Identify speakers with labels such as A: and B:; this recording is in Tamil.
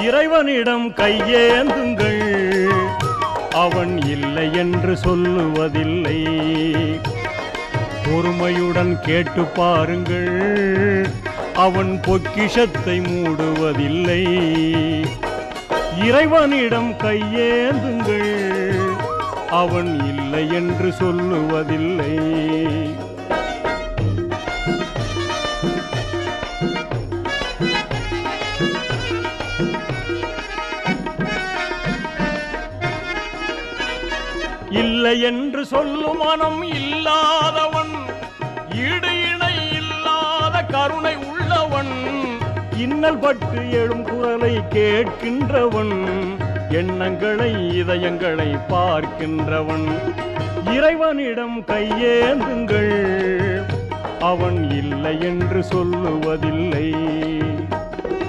A: இறைவனிடம் கையேந்துங்கள், அவன் இல்லை என்று சொல்லுவதில்லை. பொறுமையுடன் கேட்டு பாருங்கள், அவன் பொக்கிஷத்தை மூடுவதில்லை. இறைவனிடம் கையேந்துங்கள், அவன் இல்லை என்று சொல்லுவதில்லை. இல்லை என்று சொல்லும் மனம் இல்லாதவன், ஈடு இணை இல்லாத கருணை உள்ளவன், இன்னல் பட்டு எழும் குரலை கேட்கின்றவன், எண்ணங்களை இதயங்களை பார்க்கின்றவன். இறைவனிடம் கையேந்துங்கள், அவன் இல்லை என்று சொல்லுவதில்லை.